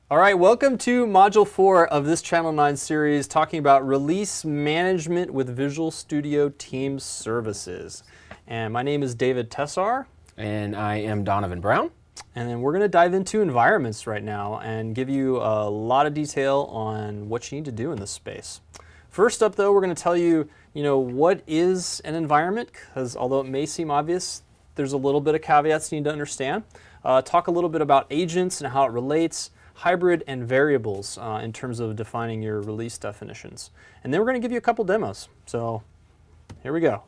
All right, welcome to Module 4 of this Channel 9 series talking about release management with Visual Studio Team Services. And my name is David Tessar. And I am Donovan Brown. And then we're going to dive into environments right now and give you a lot of detail on what you need to do in this space. First up, though, we're going to tell you, what is an environment, because although it may seem obvious, there's a little bit of caveats you need to understand. Talk a little bit about agents and how it relates, hybrid and variables in terms of defining your release definitions. And then we're going to give you a couple demos. So here we go.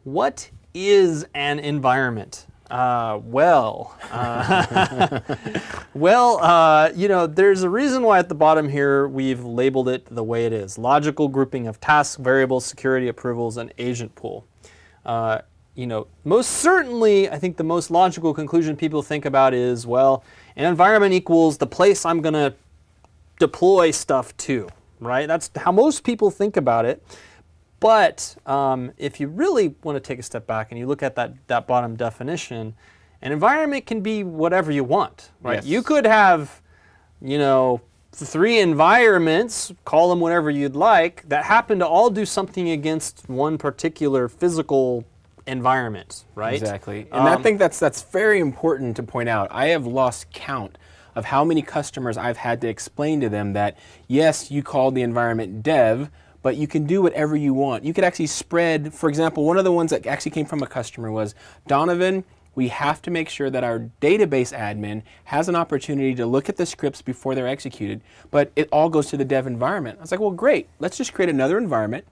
What is an environment? There's a reason why at the bottom here we've labeled it the way it is. Logical grouping of tasks, variables, security approvals, and agent pool. Most certainly, I think the most logical conclusion people think about is, well, an environment equals the place I'm going to deploy stuff to, right? That's how most people think about it. But if you really want to take a step back and you look at that bottom definition, an environment can be whatever you want, right? Yes. You could have, 3 environments, call them whatever you'd like, that happen to all do something against one particular physical environment, right? Exactly. And I think that's very important to point out. I have lost count of how many customers I've had to explain to them that, yes, you call the environment dev, but you can do whatever you want. You could actually spread, for example, one of the ones that actually came from a customer was, Donovan, we have to make sure that our database admin has an opportunity to look at the scripts before they're executed, but it all goes to the dev environment. I was like, well, great. Let's just create another environment,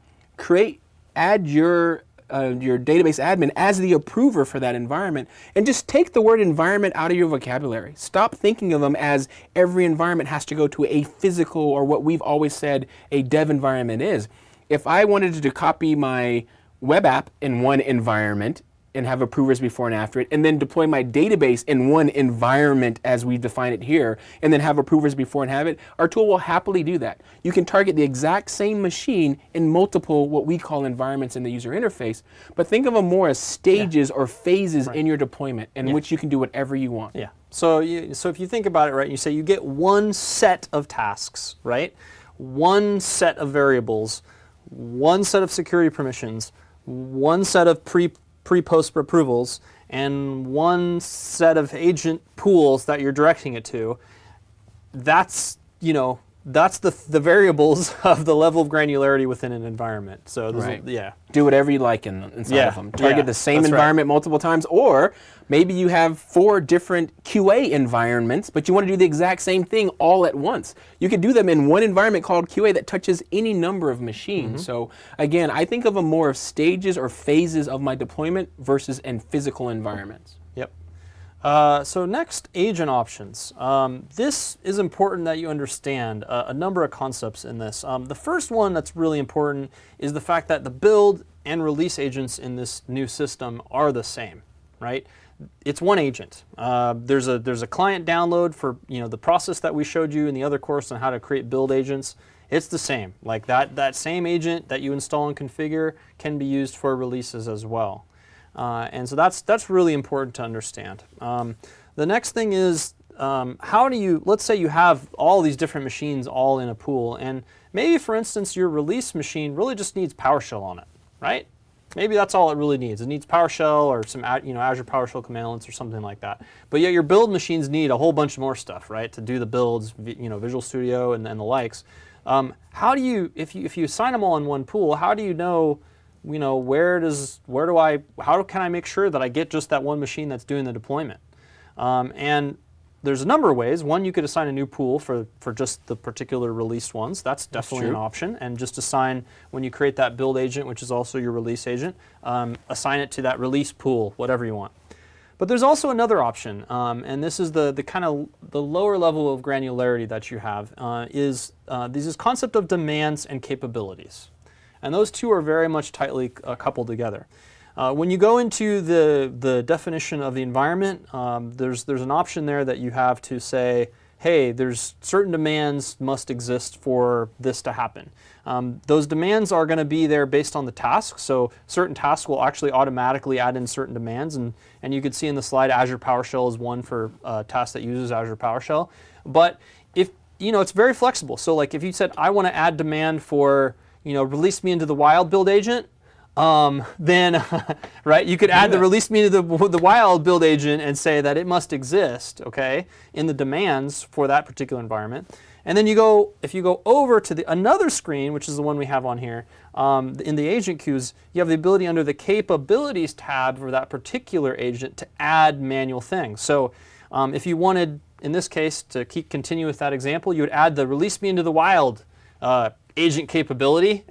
add your database admin as the approver for that environment, and just take the word environment out of your vocabulary. Stop thinking of them as every environment has to go to a physical, or what we've always said a dev environment is. If I wanted to copy my web app in one environment and have approvers before and after it, and then deploy my database in one environment as we define it here, and then have approvers before and have it, our tool will happily do that. You can target the exact same machine in multiple, what we call environments in the user interface, but think of them more as stages or phases in your deployment in which you can do whatever you want. Yeah. So if you think about it, right, you say you get one set of tasks, right? One set of variables, one set of security permissions, one set of pre-post approvals, and one set of agent pools that you're directing it to. That's the variables of the level of granularity within an environment. So do whatever you like inside of them. Target the same environment multiple times, or maybe you have 4 different QA environments, but you want to do the exact same thing all at once. You could do them in one environment called QA that touches any number of machines. So again, I think of them more of stages or phases of my deployment versus in physical environments. Yep. So next, agent options. This is important that you understand a number of concepts in this. The first one that's really important is the fact that the build and release agents in this new system are the same, right? It's one agent. There's a client download for the process that we showed you in the other course on how to create build agents. It's the same. Like that same agent that you install and configure can be used for releases as well. And so that's really important to understand. The next thing is let's say you have all these different machines all in a pool, and maybe, for instance, your release machine really just needs PowerShell on it, right? Maybe that's all it really needs. It needs PowerShell or some Azure PowerShell commandlets or something like that. But yet your build machines need a whole bunch more stuff, right, to do the builds, Visual Studio and the likes. How do you, if you assign them all in one pool, how do you know, how can I make sure that I get just that one machine that's doing the deployment? And there's a number of ways. One, you could assign a new pool for just the particular released ones. That's definitely an option. And just assign, when you create that build agent, which is also your release agent, assign it to that release pool, whatever you want. But there's also another option, and this is the kind of the lower level of granularity that you have, is this concept of demands and capabilities. And those two are very much tightly coupled together. When you go into the definition of the environment, there's an option there that you have to say, hey, there's certain demands must exist for this to happen. Those demands are going to be there based on the task, so certain tasks will actually automatically add in certain demands, and you could see in the slide Azure PowerShell is one for tasks that uses Azure PowerShell. But if it's very flexible. So like if you said, I want to add demand for, release me into the wild build agent, then right, you could add the release me into the wild build agent and say that it must exist, okay, in the demands for that particular environment. And then if you go over to another screen, which is the one we have on here, in the agent queues, you have the ability under the capabilities tab for that particular agent to add manual things. So if you wanted, in this case, to continue with that example, you would add the release me into the wild agent capability,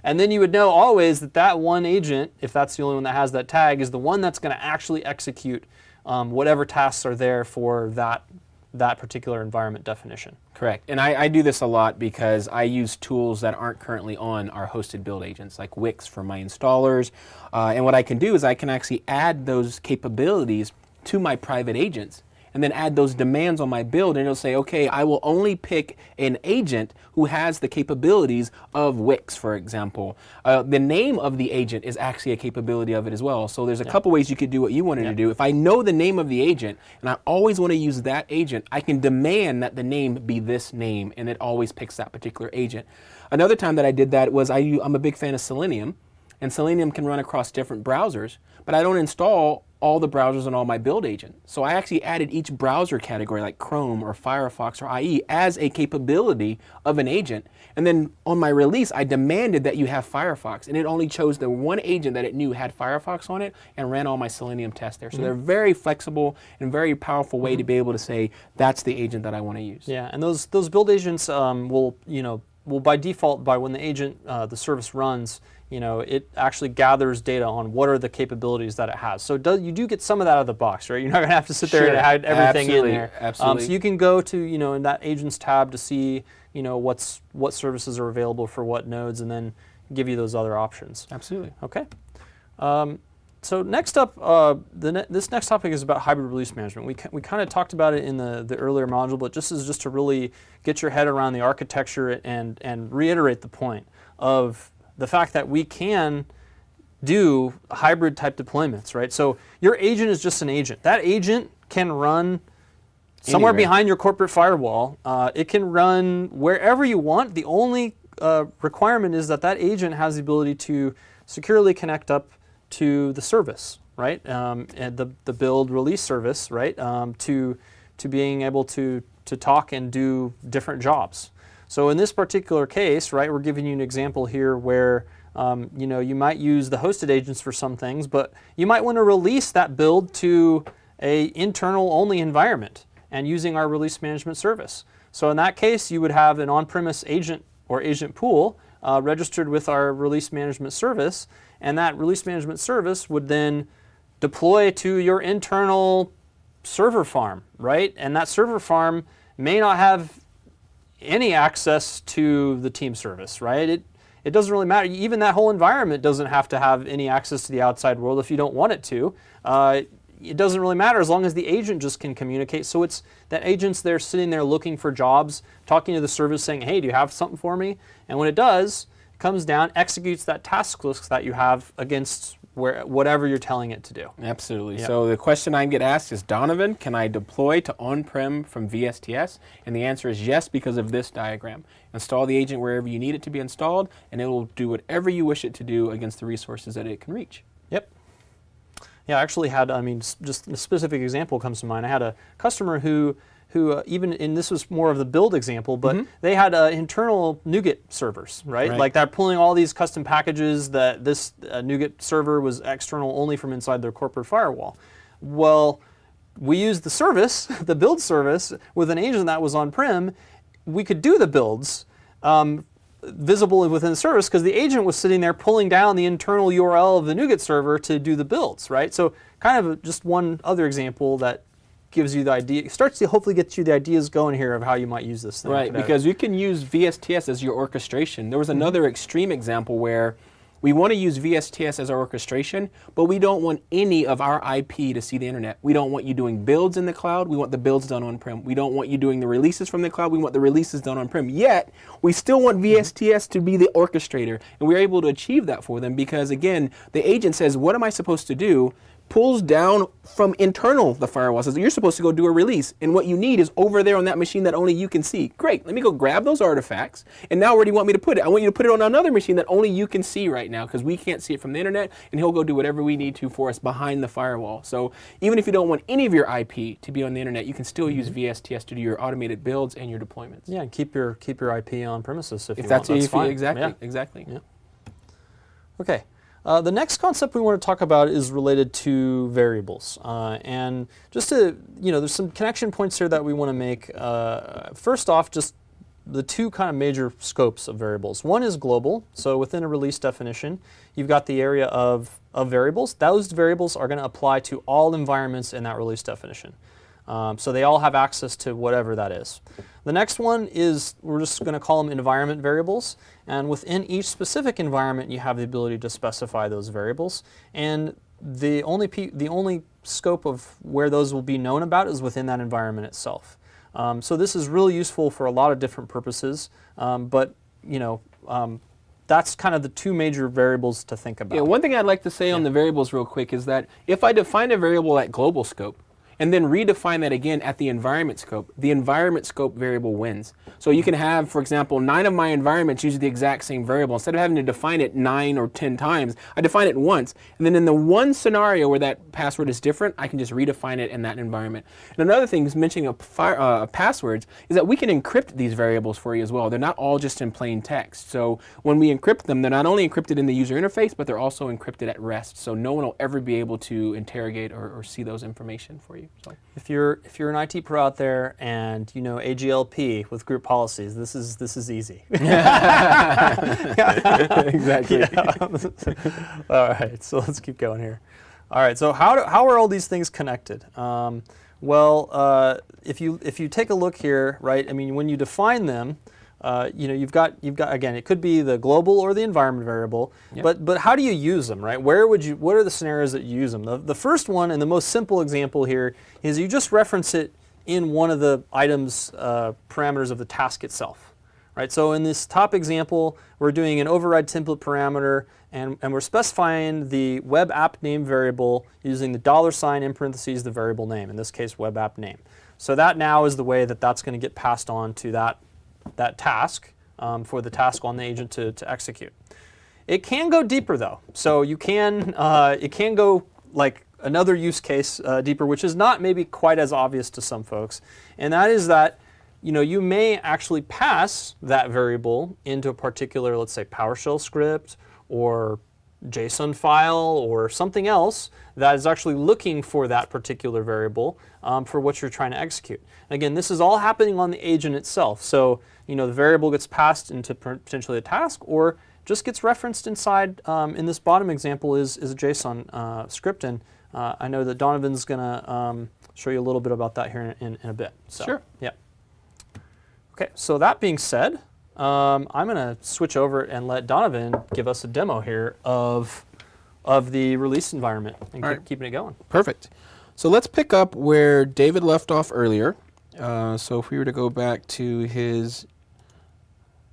and then you would know always that one agent, if that's the only one that has that tag, is the one that's going to actually execute whatever tasks are there for that particular environment definition. Correct. And I do this a lot because I use tools that aren't currently on our hosted build agents, like Wix for my installers. And what I can do is I can actually add those capabilities to my private agents, and then add those demands on my build, and it'll say, okay, I will only pick an agent who has the capabilities of Wix, for example. The name of the agent is actually a capability of it as well. So there's a couple ways you could do what you wanted to do. If I know the name of the agent, and I always want to use that agent, I can demand that the name be this name, and it always picks that particular agent. Another time that I did that was I'm a big fan of Selenium, and Selenium can run across different browsers, but I don't install all the browsers on all my build agent. So I actually added each browser category like Chrome or Firefox or IE as a capability of an agent. And then on my release, I demanded that you have Firefox, and it only chose the one agent that it knew had Firefox on it and ran all my Selenium tests there. So they're very flexible and very powerful way to be able to say, that's the agent that I want to use. Yeah, and those build agents will by default, by when the agent, the service runs, it actually gathers data on what are the capabilities that it has. So you do get some of that out of the box, right? You're not going to have to sit there and hide everything in there. Absolutely. So you can go to, in that agents tab to see, what services are available for what nodes, and then give you those other options. Absolutely. Okay. So next up, this next topic is about hybrid release management. We kind of talked about it in the earlier module, but just to really get your head around the architecture and reiterate the point of the fact that we can do hybrid type deployments, right? So your agent is just an agent. That agent can run somewhere behind your corporate firewall. It can run wherever you want. The only requirement is that agent has the ability to securely connect up to the service, right? And the build release service, right? To being able to talk and do different jobs. So in this particular case, right, we're giving you an example here where you might use the hosted agents for some things, but you might want to release that build to a internal only environment and using our release management service. So in that case, you would have an on-premise agent or agent pool registered with our release management service, and that release management service would then deploy to your internal server farm, right? And that server farm may not have any access to the team service, right? It doesn't really matter. Even that whole environment doesn't have to have any access to the outside world if you don't want it to. It doesn't really matter as long as the agent just can communicate. So it's that agent's there sitting there looking for jobs, talking to the service saying, hey, do you have something for me? And when it does, it comes down, executes that task list that you have against whatever you're telling it to do. Absolutely. Yep. So the question I get asked is, Donovan, can I deploy to on-prem from VSTS? And the answer is yes, because of this diagram. Install the agent wherever you need it to be installed, and it will do whatever you wish it to do against the resources that it can reach. Yep. Yeah, I actually had, just a specific example comes to mind. I had a customer who even, and this was more of the build example, but they had internal NuGet servers, right? Like they're pulling all these custom packages that this NuGet server was external only from inside their corporate firewall. Well, we used the service, the build service, with an agent that was on-prem. We could do the builds visible within the service because the agent was sitting there pulling down the internal URL of the NuGet server to do the builds, right? So kind of just one other example that gives you the idea, starts to hopefully get you the ideas going here of how you might use this thing. Right, because you can use VSTS as your orchestration. There was another extreme example where we want to use VSTS as our orchestration, but we don't want any of our IP to see the internet. We don't want you doing builds in the cloud. We want the builds done on-prem. We don't want you doing the releases from the cloud. We want the releases done on-prem. Yet, we still want VSTS to be the orchestrator. And we're able to achieve that for them because, again, the agent says, what am I supposed to do? pulls down from internal the firewall. Says you're supposed to go do a release, and what you need is over there on that machine that only you can see. Great, let me go grab those artifacts, and now where do you want me to put it? I want you to put it on another machine that only you can see right now, because we can't see it from the internet, and he'll go do whatever we need to for us behind the firewall. So even if you don't want any of your IP to be on the internet, you can still use VSTS to do your automated builds and your deployments. Yeah, and keep your IP on premises if you that's want. That's fine. Exactly, yeah. exactly. Yeah. Okay. The next concept we want to talk about is related to variables. And just to, there's some connection points here that we want to make. First off, just the two kind of major scopes of variables. One is global. So within a release definition, you've got the area of variables. Those variables are going to apply to all environments in that release definition. So they all have access to whatever that is. The next one is, we're just going to call them environment variables. And within each specific environment, you have the ability to specify those variables. And the only scope of where those will be known about is within that environment itself. So this is really useful for a lot of different purposes. But that's kind of the two major variables to think about. Yeah, one thing I'd like to say on the variables real quick is that if I define a variable at global scope, and then redefine that again at the environment scope variable wins. So you can have, for example, 9 of my environments use the exact same variable. Instead of having to define it 9 or 10 times, I define it once. And then in the one scenario where that password is different, I can just redefine it in that environment. And another thing is mentioning of passwords is that we can encrypt these variables for you as well. They're not all just in plain text. So when we encrypt them, they're not only encrypted in the user interface, but they're also encrypted at rest. So no one will ever be able to interrogate or see those information for you. So. If you're an IT pro out there and you know AGLP with group policies, this is easy. Exactly. All right, so let's keep going here. All right, so how are all these things connected? If you take a look here, right? I mean, when you define them, you've got again, it could be the global or the environment variable, yep. but how do you use them, right? What are the scenarios that you use them? The first one and the most simple example here is you just reference it in one of the items parameters of the task itself, right? So in this top example, we're doing an override template parameter and we're specifying the web app name variable using the $sign in parentheses the variable name, in this case web app name. So that now is the way that that's going to get passed on to that task for the task on the agent to execute. It can go deeper though. So it can go like another use case deeper, which is not maybe quite as obvious to some folks. And that is that you may actually pass that variable into a particular, let's say, PowerShell script or JSON file or something else that is actually looking for that particular variable for what you're trying to execute. And again, this is all happening on the agent itself. So the variable gets passed into potentially a task or just gets referenced inside, in this bottom example is a JSON script. And I know that Donovan's going to show you a little bit about that here in a bit. So, sure. Yeah. Okay, so that being said, I'm going to switch over and let Donovan give us a demo here of the release environment and keeping it going. Perfect. So let's pick up where David left off earlier. So if we were to go back to his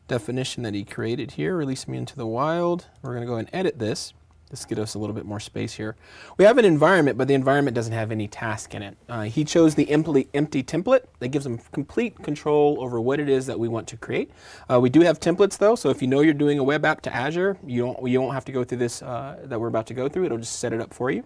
definition that he created here, release me into the wild, we're going to go and edit this. This gives us a little bit more space here. We have an environment, but the environment doesn't have any task in it. He chose the empty template that gives him complete control over what it is that we want to create. We do have templates though, so if you know you're doing a web app to Azure, you won't have to go through this that we're about to go through. It'll just set it up for you.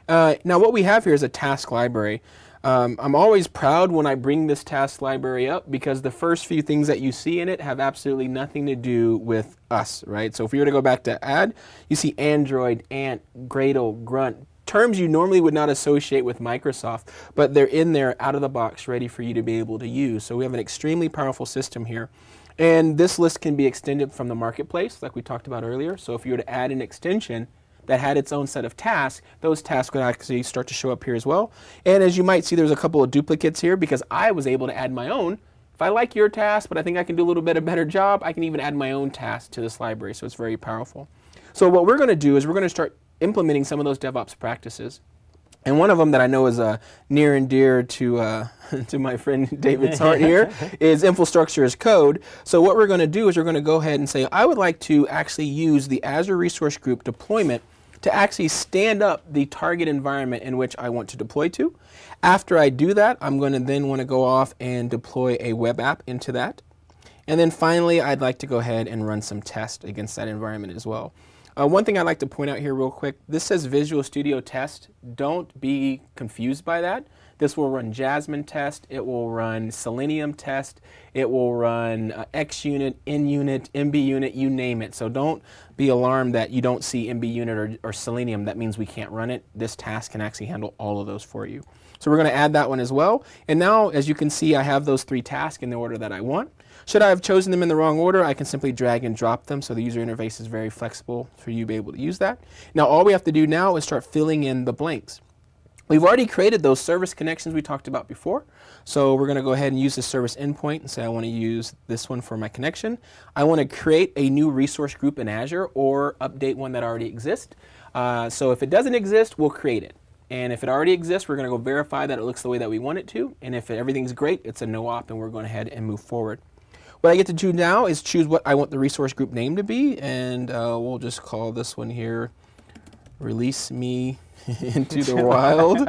Now what we have here is a task library. I'm always proud when I bring this task library up because the first few things that you see in it have absolutely nothing to do with us, right? So if we were to go back to add, you see Android, Ant, Gradle, Grunt, terms you normally would not associate with Microsoft, but they're in there out of the box ready for you to be able to use. So we have an extremely powerful system here. And this list can be extended from the marketplace like we talked about earlier. So if you were to add an extension that had its own set of tasks, those tasks would actually start to show up here as well. And as you might see, there's a couple of duplicates here because I was able to add my own. If I like your task, but I think I can do a little bit of a better job, I can even add my own task to this library, so it's very powerful. So what we're going to do is we're going to start implementing some of those DevOps practices. And one of them that I know is near and dear to to my friend David's heart here is infrastructure as code. So what we're going to do is we're going to go ahead and say, I would like to actually use the Azure Resource Group deployment to actually stand up the target environment in which I want to deploy to. After I do that, I'm going to then want to go off and deploy a web app into that. And then finally, I'd like to go ahead and run some tests against that environment as well. One thing I'd like to point out here real quick, this says Visual Studio Test. Don't be confused by that. This will run Jasmine test, it will run Selenium test, it will run XUnit, NUnit, MBUnit, you name it. So don't be alarmed that you don't see MBUnit or Selenium. That means we can't run it. This task can actually handle all of those for you. So we're going to add that one as well. And now, as you can see, I have those 3 tasks in the order that I want. Should I have chosen them in the wrong order, I can simply drag and drop them, so the user interface is very flexible for you to be able to use that. Now all we have to do now is start filling in the blanks. We've already created those service connections we talked about before, so we're going to go ahead and use the service endpoint and say I want to use this one for my connection. I want to create a new resource group in Azure or update one that already exists. So if it doesn't exist, we'll create it. And if it already exists, we're going to go verify that it looks the way that we want it to. And if everything's great, it's a no op and we're going ahead and move forward. What I get to do now is choose what I want the resource group name to be, and we'll just call this one here, Release Me into the Wild.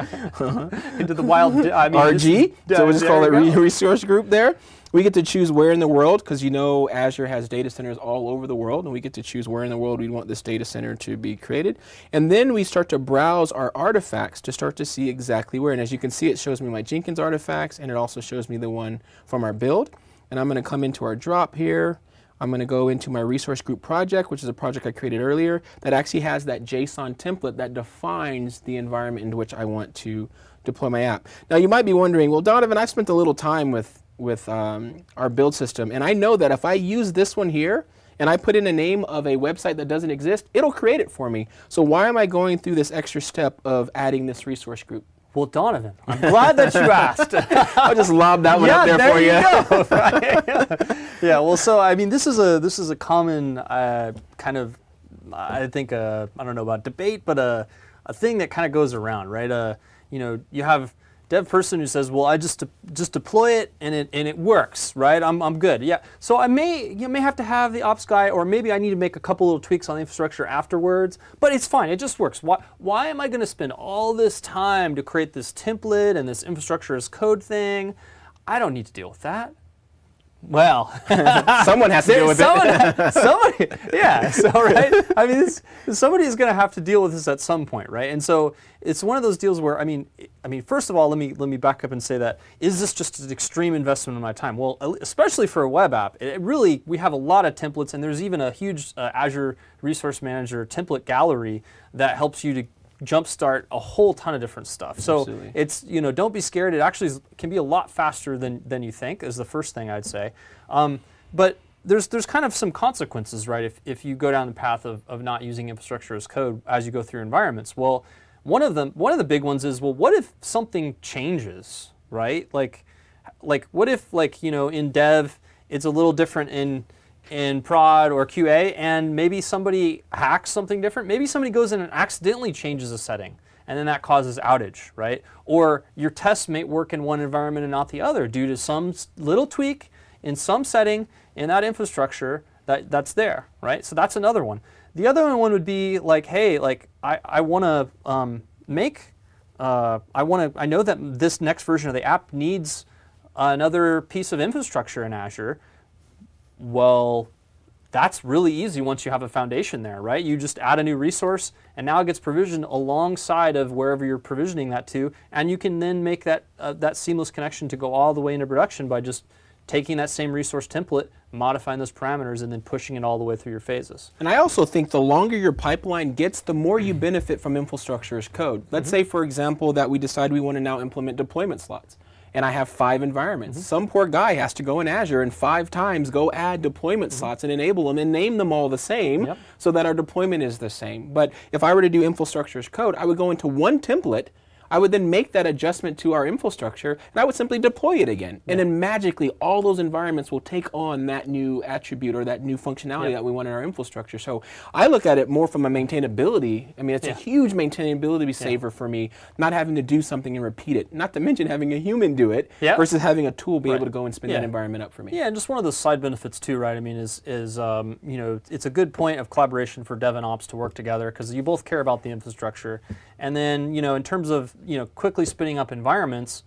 Into the wild, I mean, RG, so we'll just call it resource group there. We get to choose where in the world, because you know Azure has data centers all over the world, and we get to choose where in the world we want this data center to be created. And then we start to browse our artifacts to start to see exactly where. And as you can see, it shows me my Jenkins artifacts, and it also shows me the one from our build. And I'm going to come into our drop here. I'm going to go into my resource group project, which is a project I created earlier that actually has that JSON template that defines the environment into which I want to deploy my app. Now you might be wondering, well, Donovan, I've spent a little time with our build system, and I know that if I use this one here and I put in a name of a website that doesn't exist, it'll create it for me. So why am I going through this extra step of adding this resource group? Well, Donovan, I'm glad that you asked. I'll just lob that one up there for you. Go, right? Yeah. Well, so I mean, this is a common kind of, I think I don't know about debate, but a thing that kind of goes around, right? You know, you have dev person who says, well, I just deploy it and it works, right? I'm good. Yeah. So you may have to have the ops guy, or maybe I need to make a couple little tweaks on the infrastructure afterwards, but it's fine. It just works. Why am I going to spend all this time to create this template and this infrastructure as code thing? I don't need to deal with that. Well, someone has to deal with it. Somebody, yeah. So right, I mean, somebody is going to have to deal with this at some point, right? And so it's one of those deals where, I mean, first of all, let me back up and say that, is this just an extreme investment of my time? Well, especially for a web app, we have a lot of templates, and there's even a huge Azure Resource Manager template gallery that helps you to jumpstart a whole ton of different stuff. So Absolutely. it's, don't be scared. It actually can be a lot faster than you think, is the first thing I'd say. But there's kind of some consequences, right? If you go down the path of not using infrastructure as code as you go through environments. Well, one of the big ones is, well, what if something changes, right? Like what if, in dev it's a little different in prod or QA, and maybe somebody hacks something different. Maybe somebody goes in and accidentally changes a setting, and then that causes outage, right? Or your tests may work in one environment and not the other due to some little tweak in some setting in that infrastructure that's there, right? So that's another one. The other one would be like, hey, I want to I know that this next version of the app needs another piece of infrastructure in Azure. Well, that's really easy once you have a foundation there, right? You just add a new resource, and now it gets provisioned alongside of wherever you're provisioning that to, and you can then make that seamless connection to go all the way into production by just taking that same resource template, modifying those parameters, and then pushing it all the way through your phases. And I also think the longer your pipeline gets, the more you benefit from infrastructure as code. Let's say, for example, that we decide we want to now implement deployment slots, and I have 5 environments. Some poor guy has to go in Azure and 5 times go add deployment slots and enable them and name them all the same so that our deployment is the same. But if I were to do infrastructure as code, I would go into one template, I would then make that adjustment to our infrastructure, and I would simply deploy it again. And then magically, all those environments will take on that new attribute or that new functionality that we want in our infrastructure. So I look at it more from a maintainability. I mean, it's a huge maintainability saver for me, not having to do something and repeat it. Not to mention having a human do it versus having a tool be able to go and spin that environment up for me. Yeah, and just one of those side benefits too, right? I mean, is you know, it's a good point of collaboration for dev and ops to work together because you both care about the infrastructure. And then, you know, in terms of, you know, quickly spinning up environments,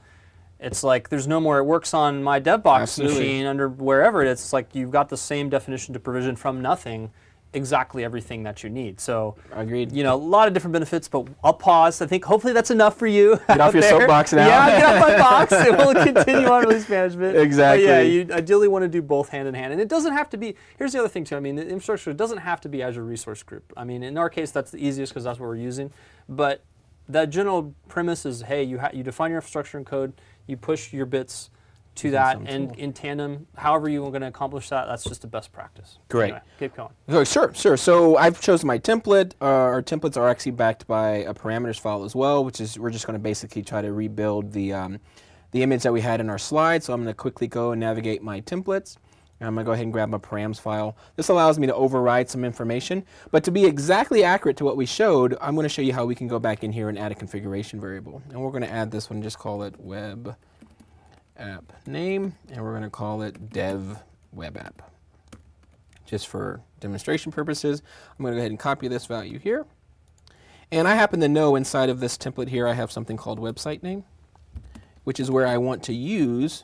it's like there's no more, it works on my DevBox machine under wherever it is. It's like you've got the same definition to provision from nothing, exactly everything that you need. So, agreed. You know, a lot of different benefits, but I'll pause. I think hopefully that's enough for you. Get off your soapbox now. Yeah, get off my box and we'll continue on release management. Exactly. But yeah, you ideally want to do both hand in hand. And it doesn't have to be, here's the other thing too, I mean, the infrastructure doesn't have to be Azure Resource Group. I mean, in our case, that's the easiest because that's what we're using. But that general premise is, hey, you define your infrastructure in code, you push your bits to that, and in tandem, however you're going to accomplish that, that's just the best practice. Great. Anyway, keep going. Oh, sure. So I've chosen my template. Our templates are actually backed by a parameters file as well, which is we're just going to basically try to rebuild the image that we had in our slide. So I'm going to quickly go and navigate my templates. I'm going to go ahead and grab my params file. This allows me to override some information, but to be exactly accurate to what we showed, I'm going to show you how we can go back in here and add a configuration variable. And we're going to add this one, just call it web app name, and we're going to call it dev web app. Just for demonstration purposes, I'm going to go ahead and copy this value here. And I happen to know inside of this template here, I have something called website name, which is where I want to use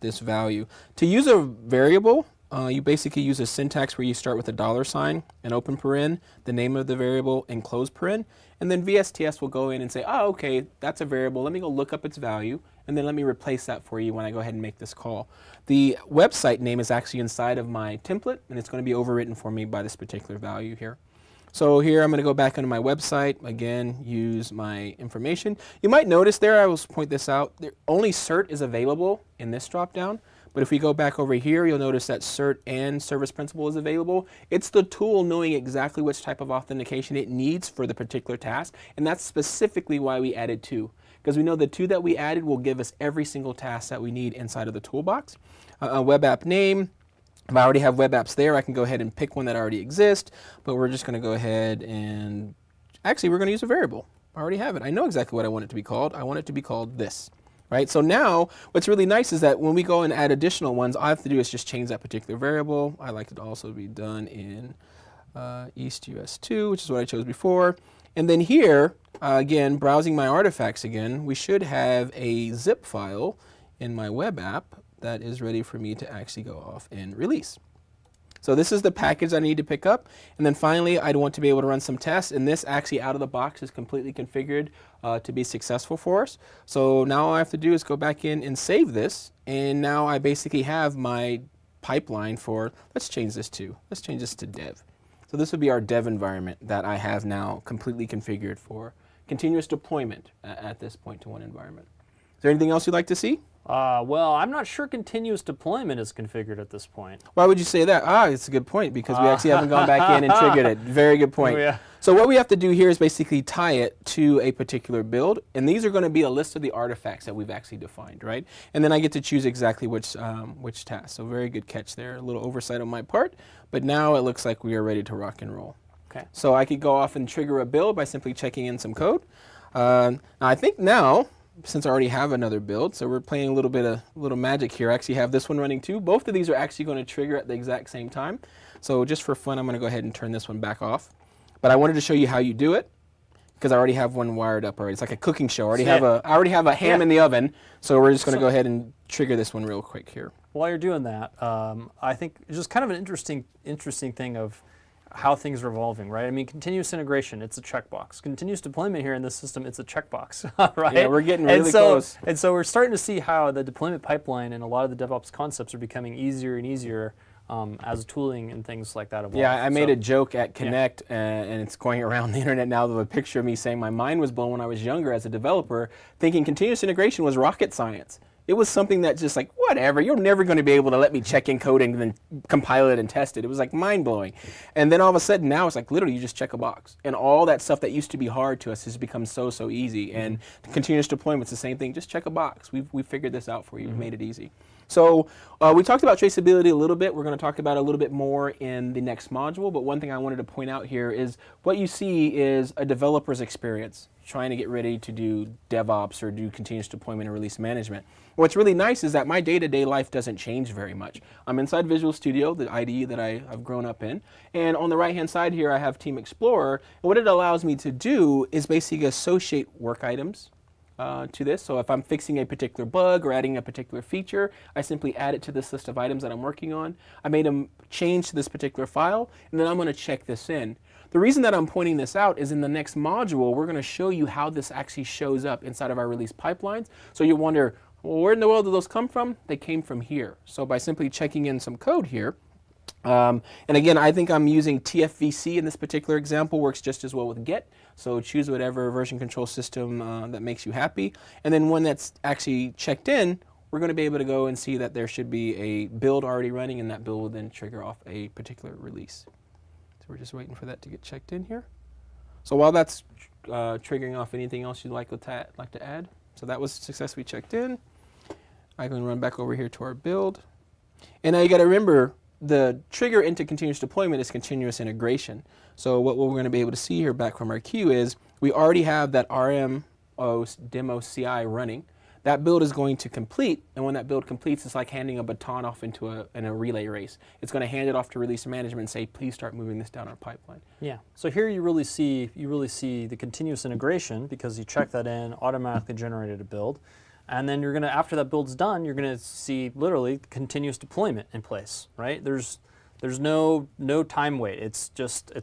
this value. To use a variable, you basically use a syntax where you start with a $sign, an open paren, the name of the variable, and close paren. And then VSTS will go in and say, oh, okay, that's a variable. Let me go look up its value, and then let me replace that for you when I go ahead and make this call. The website name is actually inside of my template, and it's going to be overwritten for me by this particular value here. So here I'm going to go back into my website, again, use my information. You might notice there, I will point this out, only cert is available in this dropdown. But if we go back over here, you'll notice that cert and service principal is available. It's the tool knowing exactly which type of authentication it needs for the particular task. And that's specifically why we added 2. Because we know the 2 that we added will give us every single task that we need inside of the toolbox. A web app name. If I already have web apps there, I can go ahead and pick one that already exists. But we're just going to go ahead and, actually, we're going to use a variable. I already have it. I know exactly what I want it to be called. I want it to be called this. Right? So now, what's really nice is that when we go and add additional ones, all I have to do is just change that particular variable. I like it to also be done in EastUS2, which is what I chose before. And then here, again, browsing my artifacts again, we should have a zip file in my web app that is ready for me to actually go off and release. So this is the package I need to pick up. And then finally, I'd want to be able to run some tests. And this actually out of the box is completely configured to be successful for us. So now all I have to do is go back in and save this. And now I basically have my pipeline for, let's change this to dev. So this would be our dev environment that I have now completely configured for continuous deployment at this point to one environment. Is there anything else you'd like to see? Well, I'm not sure continuous deployment is configured at this point. Why would you say that? It's a good point because we actually haven't gone back in and triggered it. Very good point. Oh, yeah. So what we have to do here is basically tie it to a particular build, and these are going to be a list of the artifacts that we've actually defined, right? And then I get to choose exactly which task. So very good catch there. A little oversight on my part, but now it looks like we are ready to rock and roll. Okay. So I could go off and trigger a build by simply checking in some code. Now I think now, since I already have another build, so we're playing a little magic here. I actually have this one running too. Both of these are actually going to trigger at the exact same time. So just for fun, I'm going to go ahead and turn this one back off. But I wanted to show you how you do it because I already have one wired up already. It's like a cooking show. I already have a ham in the oven. So we're just going to go ahead and trigger this one real quick here. While you're doing that, I think it's just kind of an interesting thing of how things are evolving, right? I mean, continuous integration, it's a checkbox. Continuous deployment here in this system, it's a checkbox, right? Yeah, we're getting really close. And so we're starting to see how the deployment pipeline and a lot of the DevOps concepts are becoming easier and easier as tooling and things like that evolve. Yeah, I made a joke at Connect, and it's going around the internet now of a picture of me saying my mind was blown when I was younger as a developer, thinking continuous integration was rocket science. It was something that just like, whatever, you're never going to be able to let me check in code and then compile it and test it. It was like mind blowing. And then all of a sudden now it's like literally you just check a box. And all that stuff that used to be hard to us has become so easy. And continuous deployment's the same thing. Just check a box. We've figured this out for you. We've made it easy. So we talked about traceability a little bit. We're going to talk about it a little bit more in the next module. But one thing I wanted to point out here is what you see is a developer's experience trying to get ready to do DevOps or do continuous deployment and release management. What's really nice is that my day-to-day life doesn't change very much. I'm inside Visual Studio, the IDE that I've grown up in, and on the right-hand side here I have Team Explorer, and what it allows me to do is basically associate work items to this. So if I'm fixing a particular bug or adding a particular feature, I simply add it to this list of items that I'm working on. I made a change to this particular file, and then I'm going to check this in. The reason that I'm pointing this out is in the next module, we're going to show you how this actually shows up inside of our release pipelines. So you wonder, well, where in the world did those come from? They came from here. So by simply checking in some code here, and again, I think I'm using TFVC in this particular example, works just as well with Git. So choose whatever version control system that makes you happy. And then when that's actually checked in, we're going to be able to go and see that there should be a build already running, and that build will then trigger off a particular release. So we're just waiting for that to get checked in here. So while that's triggering off anything else you'd like to add, so that was successfully checked in. I can run back over here to our build. And now you got to remember, the trigger into continuous deployment is continuous integration. So what we're going to be able to see here back from our queue is we already have that RMO demo CI running. That build is going to complete, and when that build completes, it's like handing a baton off into a relay race. It's going to hand it off to release management and say, please start moving this down our pipeline. Yeah. So here you really see the continuous integration because you check that in, automatically generated a build, and then you're going to, after that build's done, you're going to see literally continuous deployment in place, right? There's no time wait. It's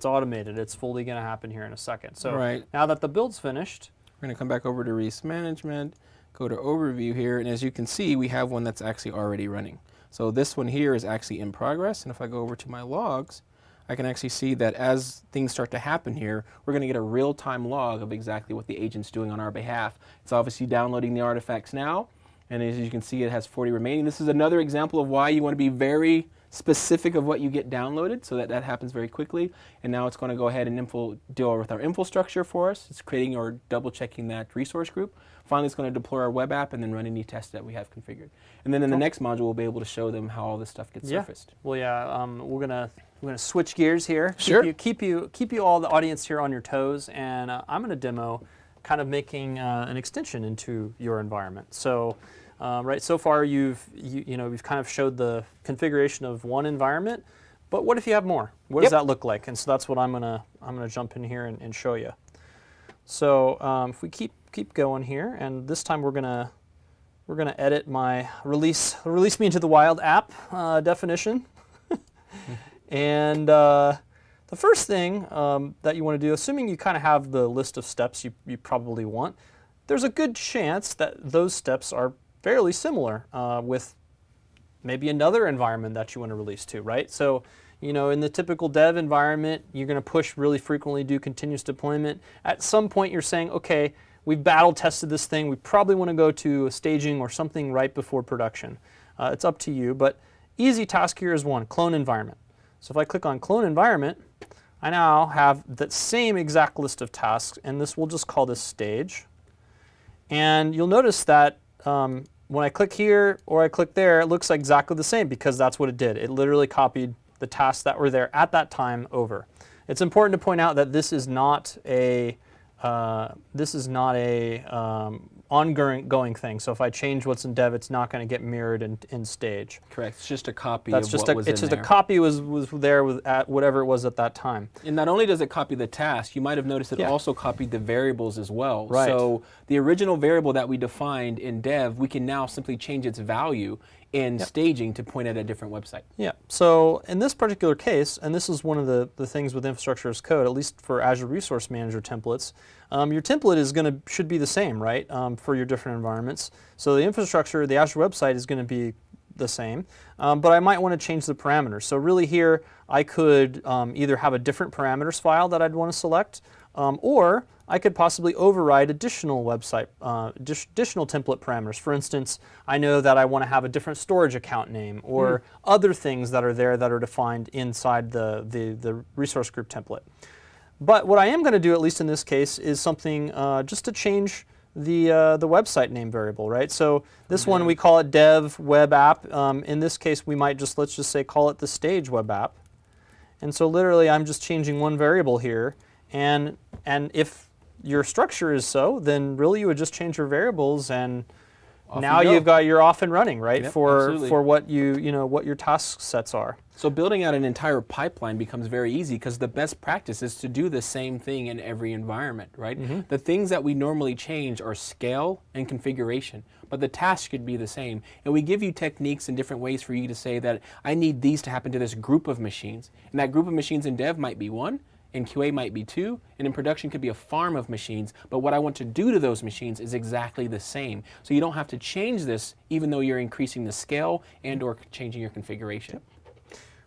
automated. It's fully going to happen here in a second. So now that the build's finished, we're going to come back over to release management. Go to overview here, and as you can see, we have one that's actually already running. So this one here is actually in progress, and if I go over to my logs, I can actually see that as things start to happen here, we're going to get a real-time log of exactly what the agent's doing on our behalf. It's obviously downloading the artifacts now, and as you can see, it has 40 remaining. This is another example of why you want to be very specific of what you get downloaded so that that happens very quickly. And now it's going to go ahead and deal with our info structure for us. It's creating or double-checking that resource group. Finally, it's going to deploy our web app and then run any tests that we have configured. And then in the next module, we'll be able to show them how all this stuff gets surfaced. Well, yeah, we're gonna switch gears here. Sure. Keep you all the audience here on your toes, and I'm gonna demo kind of making an extension into your environment. So, so far we've kind of showed the configuration of one environment, but what if you have more? What does that look like? And so that's what I'm gonna jump in here and show you. So if we keep going here, and this time we're gonna edit my release me into the wild app definition. And the first thing that you want to do, assuming you kind of have the list of steps you probably want, there's a good chance that those steps are fairly similar with maybe another environment that you want to release to, right? So, in the typical dev environment, you're going to push really frequently, do continuous deployment. At some point, you're saying, okay, we've battle tested this thing. We probably want to go to a staging or something right before production. It's up to you, but easy task here is one, clone environment. So if I click on clone environment, I now have that same exact list of tasks, and we'll just call this stage. And you'll notice that when I click here or I click there, it looks exactly the same because that's what it did. It literally copied the tasks that were there at that time over. It's important to point out that this is not a ongoing thing. So if I change what's in dev, it's not going to get mirrored in stage. Correct. It's just a copy of what was in there. It's just a copy was there at whatever it was at that time. And not only does it copy the task, you might have noticed it also copied the variables as well. Right. So the original variable that we defined in dev, we can now simply change its value in staging to point at a different website. Yeah. So in this particular case, and this is one of the things with infrastructure as code, at least for Azure Resource Manager templates, your template should be the same, right, for your different environments. So the infrastructure, the Azure website is going to be the same, but I might want to change the parameters. So really here, I could either have a different parameters file that I'd want to select, Or I could possibly override additional website, additional template parameters. For instance, I know that I want to have a different storage account name or other things that are there that are defined inside the resource group template. But what I am going to do, at least in this case, is something just to change the website name variable, right? So this one we call it dev web app. In this case, we might just, let's just say, call it the stage web app. And so literally, I'm just changing one variable here. And if your structure is so, then really you would just change your variables, and now you're off and running, right? Yep, for what what your task sets are. So building out an entire pipeline becomes very easy because the best practice is to do the same thing in every environment, right? The things that we normally change are scale and configuration, but the task should be the same. And we give you techniques and different ways for you to say that I need these to happen to this group of machines. And that group of machines in dev might be 1, in QA might be 2, and in production could be a farm of machines, but what I want to do to those machines is exactly the same. So you don't have to change this even though you're increasing the scale and or changing your configuration.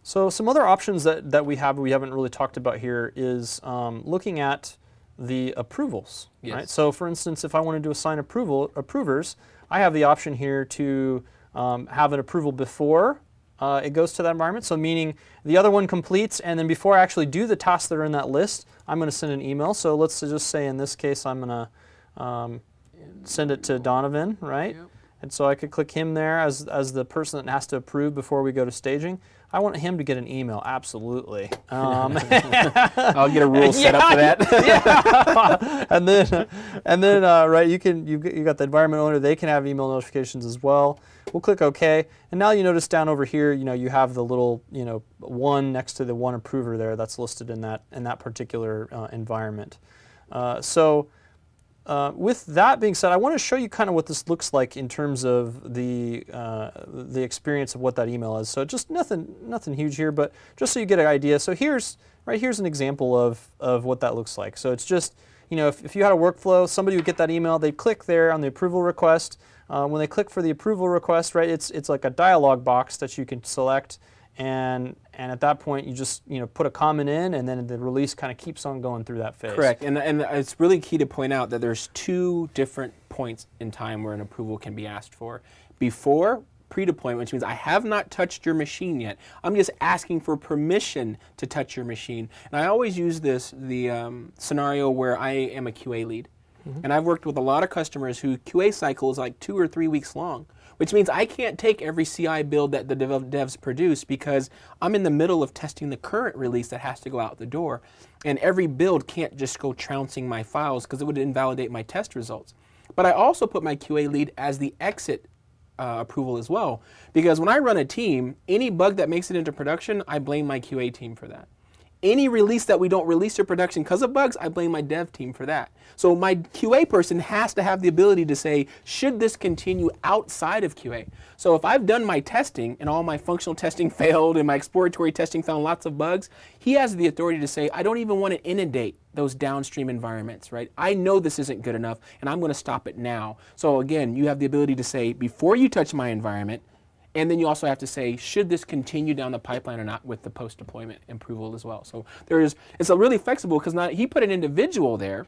So some other options that we haven't really talked about here is looking at the approvals. Yes. Right? So for instance, if I wanted to assign approvers, I have the option here to have an approval before it goes to that environment. So meaning the other one completes, and then before I actually do the tasks that are in that list, I'm going to send an email. So let's just say in this case, I'm going to send it to Donovan, right? Yep. And so I could click him there as the person that has to approve before we go to staging. I want him to get an email, absolutely. I'll get a rule set up for that. and then right, you got the environment owner. They can have email notifications as well. We'll click OK, and now you notice down over here, you have the little 1 next to the one approver there that's listed in that particular environment. With that being said, I want to show you kind of what this looks like in terms of the experience of what that email is. So just nothing huge here, but just so you get an idea. So here's an example of what that looks like. So it's just, if you had a workflow, somebody would get that email, they'd click there on the approval request. When they click for the approval request, right, it's like a dialog box that you can select. And at that point, you just put a comment in, and then the release kind of keeps on going through that phase. Correct, and it's really key to point out that there's 2 different points in time where an approval can be asked for. Before pre-deployment, which means I have not touched your machine yet. I'm just asking for permission to touch your machine. And I always use the scenario where I am a QA lead. And I've worked with a lot of customers whose QA cycle is like 2 or 3 weeks long, which means I can't take every CI build that the devs produce because I'm in the middle of testing the current release that has to go out the door. And every build can't just go trouncing my files because it would invalidate my test results. But I also put my QA lead as the exit approval as well, because when I run a team, any bug that makes it into production, I blame my QA team for that. Any release that we don't release to production because of bugs, I blame my dev team for that. So my QA person has to have the ability to say, should this continue outside of QA? So if I've done my testing and all my functional testing failed and my exploratory testing found lots of bugs, he has the authority to say, I don't even want to inundate those downstream environments, right? I know this isn't good enough and I'm going to stop it now. So again, you have the ability to say, before you touch my environment, and then you also have to say, should this continue down the pipeline or not with the post-deployment approval as well. So it's a really flexible because now he put an individual there,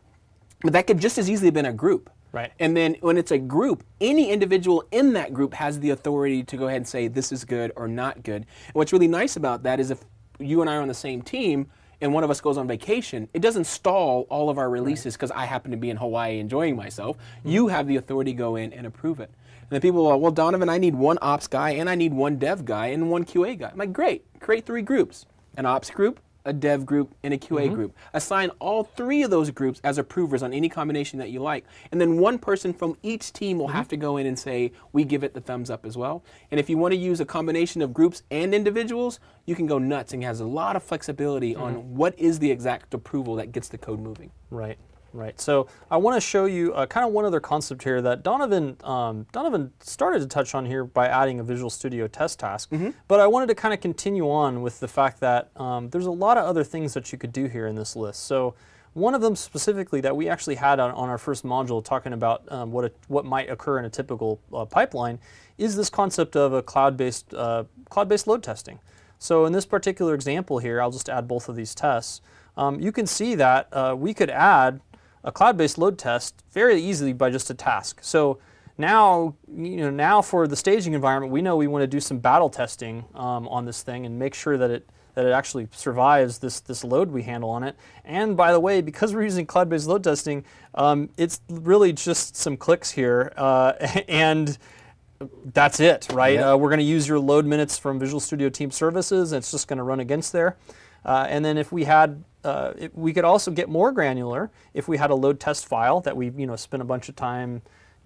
but that could just as easily have been a group. Right. And then when it's a group, any individual in that group has the authority to go ahead and say this is good or not good. And what's really nice about that is if you and I are on the same team and one of us goes on vacation, it doesn't stall all of our releases because I happen to be in Hawaii enjoying myself. You have the authority to go in and approve it. And then people are, well, Donovan, I need one ops guy and I need one dev guy and one QA guy. I'm like, great, create 3 groups, an ops group, a dev group, and a QA group. Assign all 3 of those groups as approvers on any combination that you like. And then one person from each team will have to go in and say, we give it the thumbs up as well. And if you want to use a combination of groups and individuals, you can go nuts, and it has a lot of flexibility on what is the exact approval that gets the code moving. Right. Right. So I want to show you kind of one other concept here that Donovan started to touch on here by adding a Visual Studio test task. But I wanted to kind of continue on with the fact that there's a lot of other things that you could do here in this list. So one of them specifically that we actually had on our first module talking about what might occur in a typical pipeline is this concept of a cloud-based load testing. So in this particular example here, I'll just add both of these tests. you can see that we could add a cloud-based load test very easily by just a task. So now, now for the staging environment, we know we want to do some battle testing on this thing and make sure that it actually survives this load we handle on it. And by the way, because we're using cloud-based load testing, it's really just some clicks here, and that's it, right? Yep. We're going to use your load minutes from Visual Studio Team Services, and it's just going to run against there. And then if we had, we could also get more granular if we had a load test file that we spent a bunch of time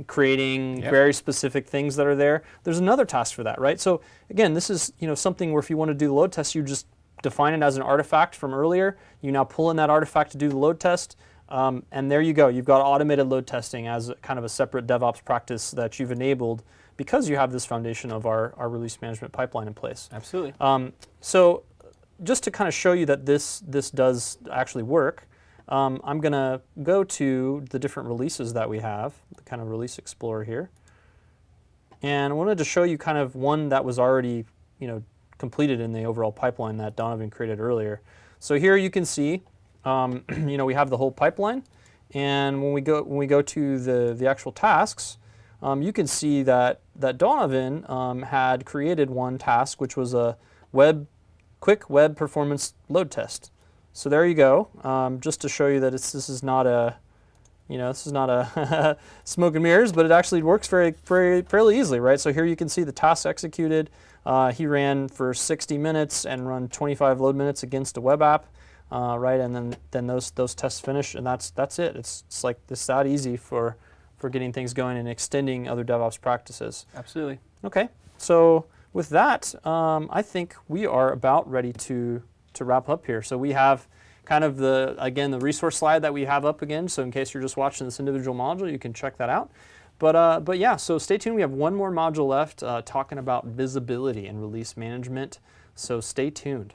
creating very specific things that are there. There's another task for that, right? So again, this is something where if you want to do the load test, you just define it as an artifact from earlier. You now pull in that artifact to do the load test, and there you go. You've got automated load testing as kind of a separate DevOps practice that you've enabled because you have this foundation of our release management pipeline in place. Absolutely. So just to kind of show you that this does actually work, I'm going to go to the different releases that we have, the kind of release explorer here. And I wanted to show you kind of one that was already completed in the overall pipeline that Donovan created earlier. So here you can see we have the whole pipeline, and when we go to the actual tasks, you can see that Donovan had created one task, which was a quick web performance load test. So there you go. Just to show you that this is not a smoke and mirrors, but it actually works fairly easily, right? So here you can see the task executed. He ran for 60 minutes and run 25 load minutes against a web app, right? And then those tests finish, and that's it. It's like it's that easy for getting things going and extending other DevOps practices. Absolutely. Okay, so with that, I think we are about ready to wrap up here. So we have kind of the resource slide that we have up again. So in case you're just watching this individual module, you can check that out. But yeah, so stay tuned. We have one more module left talking about visibility and release management. So stay tuned.